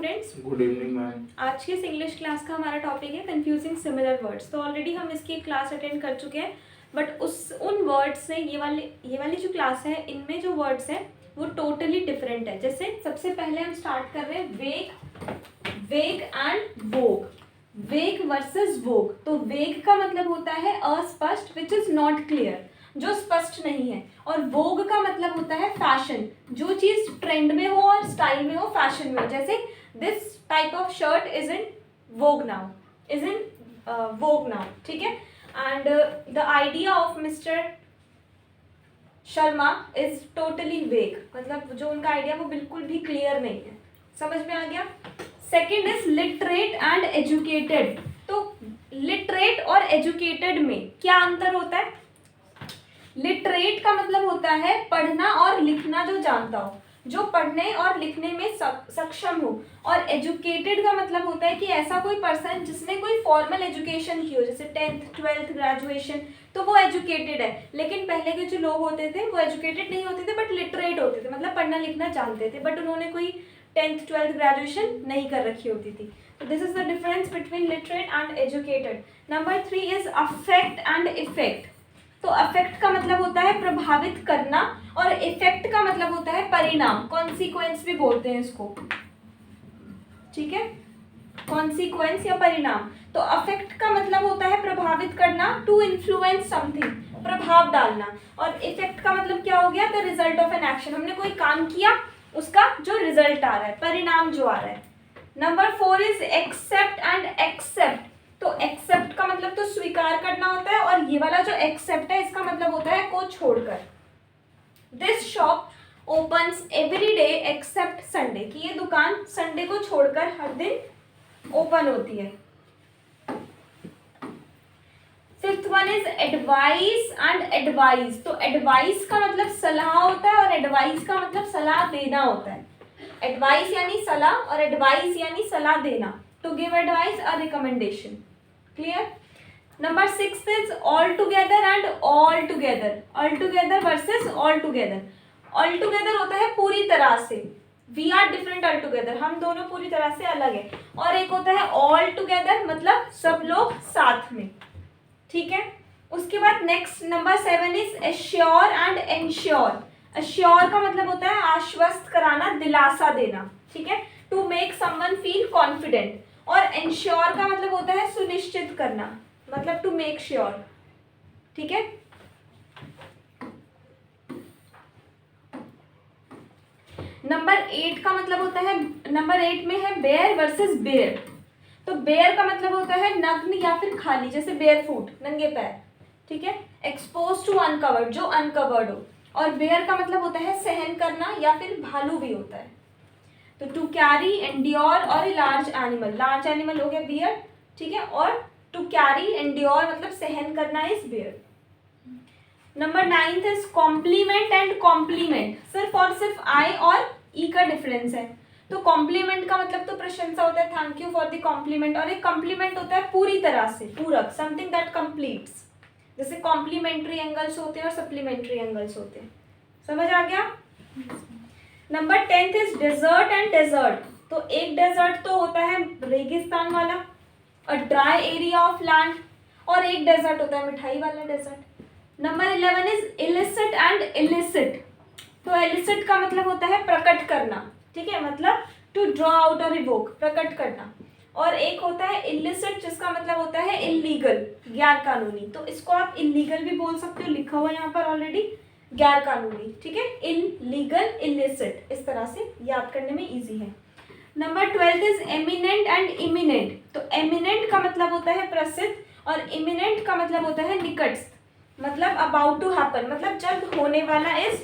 Students. Good evening ma'am. आज के इस इंग्लिश क्लास का हमारा टॉपिक है कंफ्यूजिंग सिमिलर वर्ड्स। तो ऑलरेडी हम इसकी क्लास अटेंड कर चुके हैं, बट उन वर्ड्स से ये वाली जो क्लास है, इनमें जो वर्ड्स हैं वो टोटली डिफरेंट है। जैसे सबसे पहले हम स्टार्ट कर रहे हैं वेग एंड वोग। वेग वर्सेस वोग। तो वेग का मतलब होता है अस्पष्ट, विच इज नॉट क्लियर, जो स्पष्ट नहीं है। और वोग का मतलब होता है फैशन, जो चीज ट्रेंड में हो और स्टाइल में हो, फैशन में हो। जैसे this type of shirt is in Vogue now, ठीक है। And the idea of mister Sharma is totally वेग, मतलब जो उनका आइडिया वो बिल्कुल भी क्लियर नहीं है। समझ में आ गया। Second is literate and educated. तो लिटरेट और एजुकेटेड में क्या अंतर होता है? लिटरेट का मतलब होता है पढ़ना और लिखना जो जानता हो, जो पढ़ने और लिखने में सक्षम हो। और एजुकेटेड का मतलब होता है कि ऐसा कोई पर्सन जिसने कोई फॉर्मल एजुकेशन की हो, जैसे 10th 12th ग्रेजुएशन, तो वो एजुकेटेड है। लेकिन पहले के जो लोग होते थे वो एजुकेटेड नहीं होते थे बट लिटरेट होते थे, मतलब पढ़ना लिखना जानते थे, बट उन्होंने कोई 10th 12th ग्रेजुएशन नहीं कर रखी होती थी। तो this is the difference between literate and educated. Number 3 is affect and effect. तो अफेक्ट का मतलब होता है प्रभावित करना, और इफेक्ट का मतलब होता है परिणाम, कॉन्सिक्वेंस भी बोलते हैं इसको, ठीक है, कॉन्सिक्वेंस या परिणाम। तो अफेक्ट का मतलब होता है प्रभावित करना, टू इन्फ्लुएंस समथिंग, प्रभाव डालना। और इफेक्ट का मतलब क्या हो गया? The result of an action, हमने कोई काम किया, उसका जो रिजल्ट आ रहा है, परिणाम जो आ रहा है। Number 4 is except and except. तो एक्सेप्ट का मतलब तो स्वीकार करना होता है, और ये वाला जो एक्सेप्ट है इसका मतलब होता है को छोड़कर। This shop opens every day except Sunday, कि ये दुकान संडे को छोड़कर हर दिन ओपन होती है। Fifth one is advice and advice. तो एडवाइस का मतलब सलाह होता है, और एडवाइस का मतलब सलाह देना होता है। एडवाइस यानी सलाह, और एडवाइस यानी सलाह देना, टू गिव एडवाइस और recommendation. Clear. Number 6 is all together and all together. All together versus all together. All together होता है पूरी तरह से, we are different all together, हम दोनों पूरी तरह से अलग है। और एक होता है ऑल टुगेदर, मतलब सब लोग साथ में, ठीक है। उसके बाद next number 7 is assure and ensure. Assure का मतलब होता है आश्वस्त कराना, दिलासा देना, ठीक है, to make someone feel confident. और एंश्योर का मतलब होता है सुनिश्चित करना, मतलब टू मेक श्योर, ठीक है। नंबर 8 का मतलब होता है, नंबर 8 में है बेयर वर्सेस बेयर। तो बेयर का मतलब होता है नग्न या फिर खाली, जैसे बेयर फुट, नंगे पैर, ठीक है। एक्सपोज टू अनकवर्ड, जो अनकवर्ड हो। और बेयर का मतलब होता है सहन करना, या फिर भालू भी होता है। तो टू कैरी, एंड्योर और लार्ज एनिमल। लार्ज एनिमल हो गया बियर, ठीक है, और टू कैरी, एंड्योर मतलब सहन करना is bear. Number 9 is compliment and complement. सिर्फ और सिर्फ आई और ई का डिफरेंस है। तो कॉम्प्लीमेंट का मतलब तो प्रशंसा होता है, thank you for the compliment. और एक कॉम्प्लीमेंट होता है पूरी तरह से, पूरक, समथिंग दैट कंप्लीट्स। जैसे कॉम्प्लीमेंट्री एंगल्स होते हैं और सप्लीमेंट्री एंगल्स होते हैं। समझ आ गया। Number 10 is desert and dessert. तो एक डेजर्ट तो होता है रेगिस्तान वाला, a dry area of land, और एक डेजर्ट होता है मिठाई वाला dessert. Number 11 is illicit and elicit. तो इलिसिट का मतलब होता है प्रकट करना, ठीक है, मतलब टू ड्रॉ आउट और रिवोक, प्रकट करना। और एक होता है इलिसिट, जिसका मतलब होता है इलीगल, गैर कानूनी। तो इसको आप इलीगल भी बोल सकते हो, लिखा हुआ यहाँ पर ऑलरेडी, गैर कानूनी, ठीक है, इलीगल, इलिसिट, इस तरह से याद करने में इजी है। Number 12 is eminent and imminent. तो एमिनेंट का मतलब होता है प्रसिद्ध, और इमिनेंट का मतलब होता है निकटस्थ, मतलब अबाउट टू हैपन, मतलब जब होने वाला इज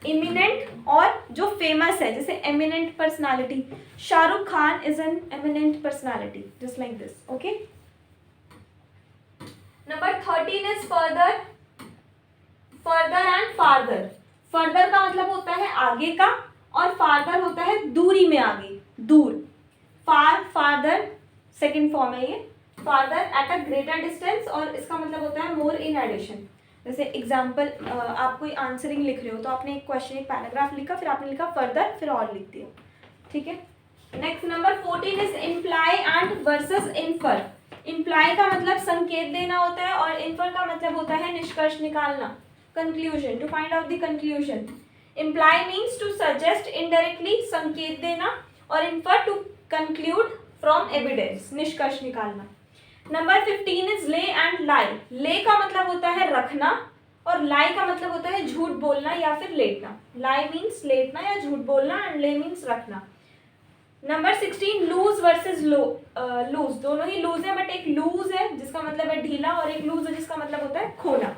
इमिनेंट। और जो फेमस है, जैसे eminent personality, Shahrukh Khan is an eminent personality, just like this, okay. Number 13 is further, further and farther. Further का मतलब होता है आगे का, और फार्दर होता है दूरी में आगे, दूर। फार, फार्दर, सेकेंड फॉर्म है ये, farther at a greater distance, और इसका मतलब होता है मोर इन एडिशन। जैसे एग्जाम्पल, आप कोई आंसरिंग लिख रहे हो, तो आपने एक क्वेश्चन, एक पैराग्राफ लिखा, फिर आपने लिखा फर्दर, फिर और लिख दिया, ठीक है। Next number 14 is imply and versus infer. Imply का मतलब संकेत देना होता है और इन्फर का मतलब होता है निष्कर्ष निकालना, conclusion, to find out the conclusion. Imply means to suggest indirectly, संकेत देना, और infer to conclude from evidence, निष्कर्ष निकालना। Number 15 is lay and lie. Lay का मतलब होता है रखना और लाई का मतलब होता है झूठ बोलना या फिर लेटना। लाई मीन्स लेटना या झूठ बोलना एंड ले मीन्स रखना। Number 16 loose versus lose. दोनों ही लूज है, बट एक लूज है जिसका मतलब है ढीला और एक लूज है जिसका मतलब होता है खोना।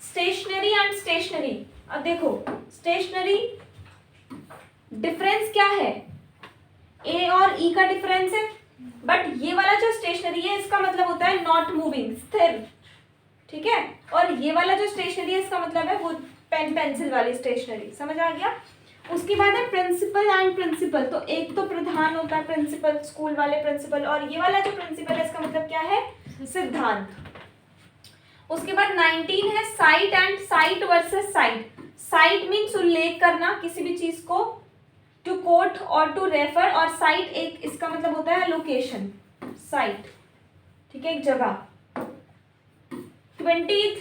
Stationery and stationary. अब देखो स्टेशनरी डिफरेंस क्या है, ए और ई का डिफरेंस है, बट ये वाला जो स्टेशनरी है इसका मतलब होता है नॉट मूविंग, स्थिर, ठीक है। और ये वाला जो स्टेशनरी है इसका मतलब है वो पेन पेंसिल वाली स्टेशनरी, समझ आ गया। उसके बाद है प्रिंसिपल एंड प्रिंसिपल। तो एक तो प्रधान होता है प्रिंसिपल, स्कूल वाले प्रिंसिपल, और ये वाला जो प्रिंसिपल है इसका मतलब क्या है, सिद्धांत। उसके बाद 19 है site and site versus site. Site means उल्लेख करना किसी भी चीज को, टू कोट और टू रेफर, और साइट एक इसका मतलब होता है लोकेशन, साइट, ठीक है, एक जगह। 20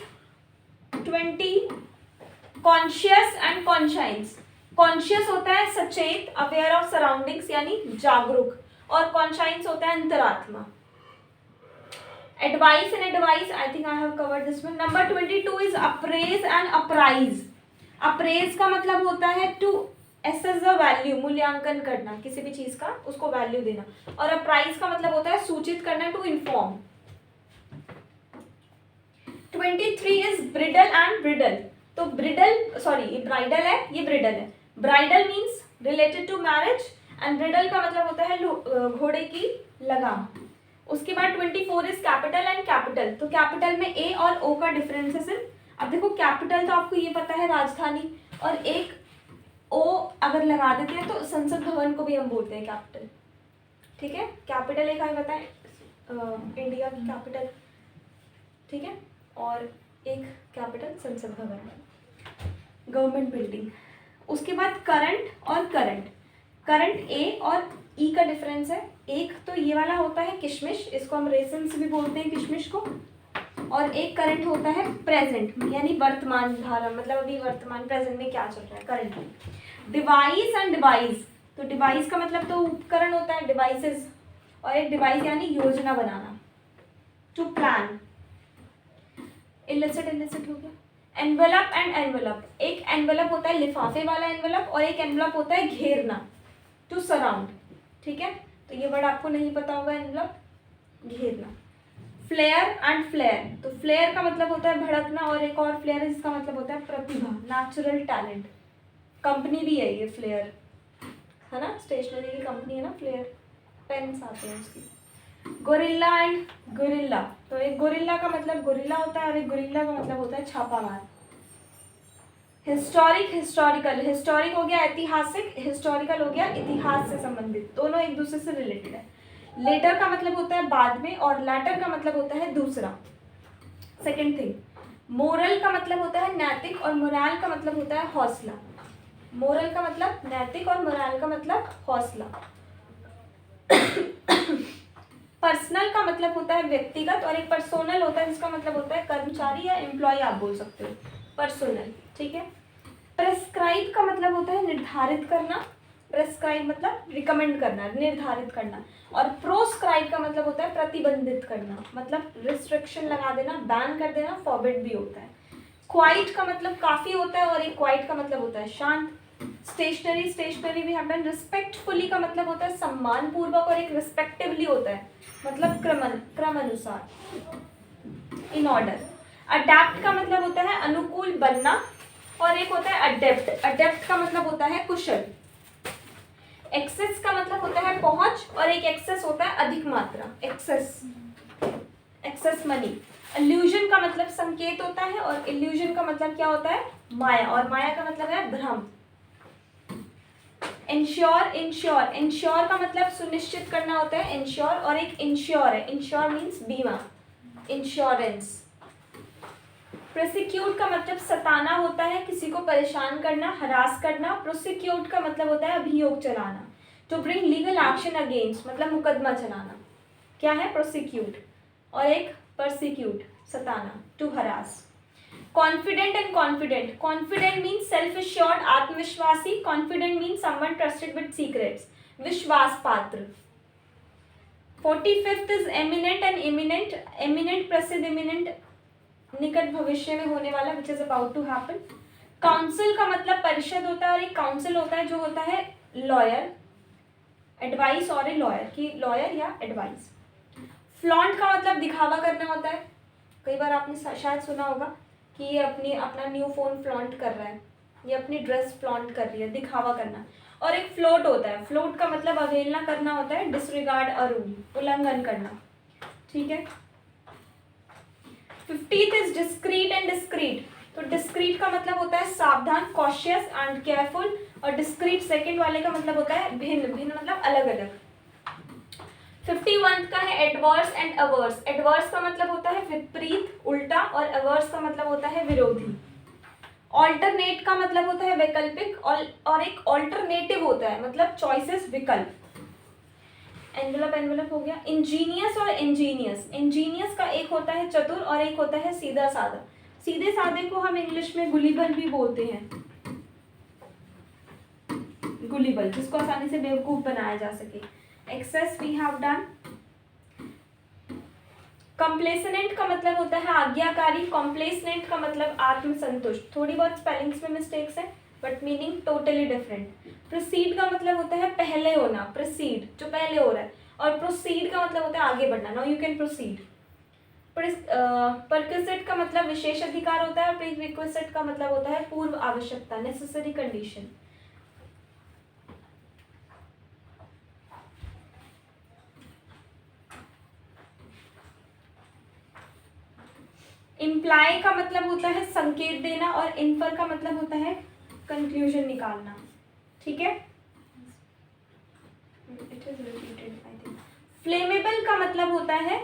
कॉन्शियस एंड कॉन्शाइंस। कॉन्शियस होता है सचेत, अवेयर ऑफ सराउंडिंग्स यानी जागरूक, और कॉन्शाइंस होता है अंतरात्मा। Advice and advice, I think I have covered this one. Number 22 is apprise and apprise. Apprise का मतलब होता है टू एसेस द वैल्यू, मूल्यांकन करना किसी भी चीज का, उसको वैल्यू देना, और अप्राइज का मतलब होता है सूचित करना, to inform. 23 is bridle and bridle. तो ब्रिडल, सॉरी ये ब्राइडल है, ये ब्रिडल है। Bridal means related to marriage and bridle का मतलब होता है घोड़े की लगाम। उसके बाद 24 इज कैपिटल एंड कैपिटल। तो कैपिटल में ए और ओ का डिफरेंस है। अब देखो कैपिटल तो आपको ये पता है राजधानी, और एक ओ अगर लगा देते हैं तो संसद भवन को भी हम बोलते हैं कैपिटल, ठीक है। कैपिटल एक हमें बताएं इंडिया की कैपिटल, ठीक है, और एक कैपिटल संसद भवन, गवर्नमेंट बिल्डिंग। उसके बाद करंट और करंट। करंट ए और ई का डिफरेंस है। एक तो ये वाला होता है किशमिश, इसको हम रेसिन्स भी बोलते हैं किशमिश को, और एक करंट होता है प्रेजेंट यानी वर्तमान धारा, मतलब अभी वर्तमान प्रेजेंट में क्या चल रहा है, करंट में। Device and device. तो डिवाइस का मतलब तो उपकरण होता है, डिवाइसेस, और एक डिवाइस यानी योजना बनाना, टू प्लान। इलिसिट इलिसिट हो गया। Envelope and envelope. एक एनवेलप होता है लिफाफे वाला एनवेलप, और एक एनवेलप होता है घेरना, टू सराउंड, ठीक है। तो ये वर्ड आपको नहीं पता होगा, एनवेलप, घेरना। Flair and flare. तो फ्लेयर का मतलब होता है भड़कना, और एक और फ्लेयर है जिसका मतलब होता है प्रतिभा, नेचुरल टैलेंट। कंपनी भी है ये फ्लेयर, है ना, स्टेशनरी की कंपनी है ना फ्लेयर, पेन्स आते हैं उसकी। Gorilla and gorilla. तो एक गोरिल्ला का मतलब गोरिल्ला होता है और एक गोरिल्ला का मतलब होता है छापामार। Historic historical. हिस्टोरिक हो गया ऐतिहासिक, हिस्टोरिकल हो गया इतिहास से संबंधित, दोनों एक दूसरे से रिलेटेड है। लेटर का मतलब होता है बाद में, और लैटर का मतलब होता है दूसरा, सेकेंड थिंग। मोरल का मतलब होता है नैतिक, और मोराल का मतलब होता है हौसला। मोरल का मतलब नैतिक और मोराल का मतलब हौसला। पर्सनल का मतलब होता है व्यक्तिगत, और एक पर्सोनल होता है जिसका मतलब होता है कर्मचारी या एम्प्लॉय आप बोल सकते हो, पर्सोनल, ठीक है। प्रेस्क्राइब का मतलब होता है निर्धारित करना, प्रेस्क्राइब मतलब रिकमेंड करना, निर्धारित करना, और प्रोस्क्राइब का मतलब होता है प्रतिबंधित करना, मतलब रिस्ट्रिक्शन लगा देना, बैन कर देना, फॉरबिड भी होता है। क्वाइट का मतलब काफी होता है, और एक क्वाइट का मतलब होता है शांत। स्टेशनरी, स्टेशनरी भी हमने। रिस्पेक्टफुली का मतलब होता है सम्मान पूर्वक, और एक रिस्पेक्टिवली होता है मतलब क्रम अनुसार, इन ऑर्डर। अडेप्ट का मतलब होता है अनुकूल बनना, और एक होता है अडेप्ट। अडेप्ट का मतलब होता है कुशल। एक्सेस का मतलब होता है पहुंच, और एक एक्सेस होता है अधिक मात्रा, एक्सेस, एक्सेस मनी। इल्यूजन का मतलब संकेत होता है, और इल्यूजन का मतलब क्या होता है, माया, और माया का मतलब है भ्रम। इंश्योर, इंश्योर, इंश्योर का मतलब सुनिश्चित करना होता है, इंश्योर, और एक इंश्योर है, इंश्योर मीन्स बीमा, इंश्योरेंस। प्रोसिक्यूट का मतलब सताना होता है, किसी को परेशान करना, हरास करना। प्रोसिक्यूट का मतलब होता है अभियोग चलाना, to bring legal action against मतलब मुकदमा चलाना, क्या है, प्रोसिक्यूट, और एक परसिक्यूट, सताना, to harass. Confident and confidant, confident means self assured, आत्मविश्वासी, confidant means someone trusted with secrets, विश्वास पात्र। 45th is eminent and imminent, eminent प्रसिद्ध, इमिनेंट निकट भविष्य में होने वाला, which is about to happen. Council का मतलब परिषद होता है, और एक काउंसिल होता है जो होता है लॉयर, एडवाइस, और ए लॉयर की लॉयर या एडवाइस। फ्लॉन्ट का मतलब दिखावा करना होता है, कई बार आपने शायद सुना होगा कि ये अपना न्यू फोन फ्लॉन्ट कर रहा है, ये अपनी ड्रेस फ्लॉन्ट कर रही है, दिखावा करना। और एक फ्लोट होता है, फ्लोट का मतलब अवहेलना करना होता है, डिसरिगार्ड अ रूल, उल्लंघन करना, ठीक है। 50th is discrete and discrete, तो डिस्क्रीट का मतलब होता है सावधान, कॉशियस एंड केयरफुल, और डिस्क्रीट सेकंड वाले का मतलब होता है भिन्न, भिन्न मतलब अलग अलग। 51 का है एडवर्स एंड अवर्स, एडवर्स का मतलब होता है विपरीत, उल्टा, और अवर्स का मतलब होता है विरोधी। ऑल्टरनेट का मतलब होता है वैकल्पिक, और एक ऑल्टरनेटिव होता है मतलब चॉइसेस, विकल्प। एनवेलप, एनवेलप हो गया। इंजीनियस और इंजीनियस, इंजीनियस का एक होता है चतुर और एक होता है सीधा साधा। सीधे साधे को हम इंग्लिश में गुलिबल भी बोलते हैं, गुलिबल, जिसको आसानी से बेवकूफ बनाया जा सके। Access we have done. Complacent का मतलब होता है आज्ञाकारी, कॉम्प्लेसेंट का मतलब आत्मसंतुष्ट। थोड़ी बहुत स्पेलिंग्स में मिस्टेक्स है but meaning totally different. Proceed का मतलब होता है पहले होना, प्रोसीड जो पहले हो रहा है, और प्रोसीड का मतलब होता है आगे बढ़ना, now you can proceed. Perquisite का मतलब विशेष अधिकार होता है, और प्रीरिक्विजिट का मतलब होता है पूर्व आवश्यकता, नेसेसरी कंडीशन। इम्प्लाई का मतलब होता है संकेत देना, और इन्फर का मतलब होता है कंक्लूजन निकालना, ठीक है। It is repeated I think. Flammable का मतलब होता है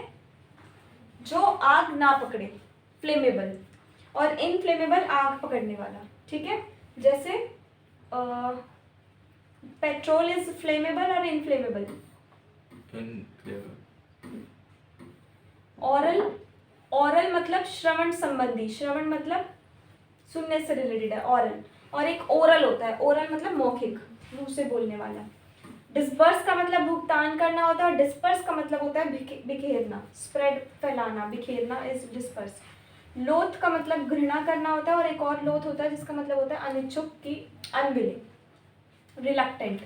जो आग ना पकड़े, फ्लेमेबल, और इनफ्लेमेबल आग पकड़ने वाला, ठीक है। जैसे पेट्रोल इज फ्लेमेबल और इनफ्लेमेबल। ऑरल, ऑरल मतलब श्रवण संबंधी, श्रवण मतलब सुनने से रिलेटेड है ऑरल, और एक ओरल होता है, ओरल मतलब मौखिक, मुंह से बोलने वाला। डिस्पर्स का मतलब भुगतान करना होता है, और डिस्पर्स का मतलब होता है बिखेरना, स्प्रेड, फैलाना, बिखेरना इज डिस्पर्स। लोथ का मतलब घृणा करना होता है, और एक और लोथ होता है जिसका मतलब होता है अनिच्छुक की, अनविलिंग, रिलक्टेंट,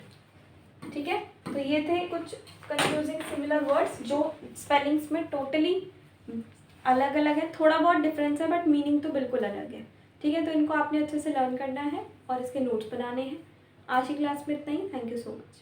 ठीक है। तो ये थे कुछ कंफ्यूजिंग सिमिलर वर्ड्स जो स्पेलिंग्स में टोटली अलग अलग है, थोड़ा बहुत डिफरेंस है बट मीनिंग तो बिल्कुल अलग है, ठीक है। तो इनको आपने अच्छे से लर्न करना है और इसके नोट्स बनाने हैं। आज की क्लास में इतना ही। Thank you so much.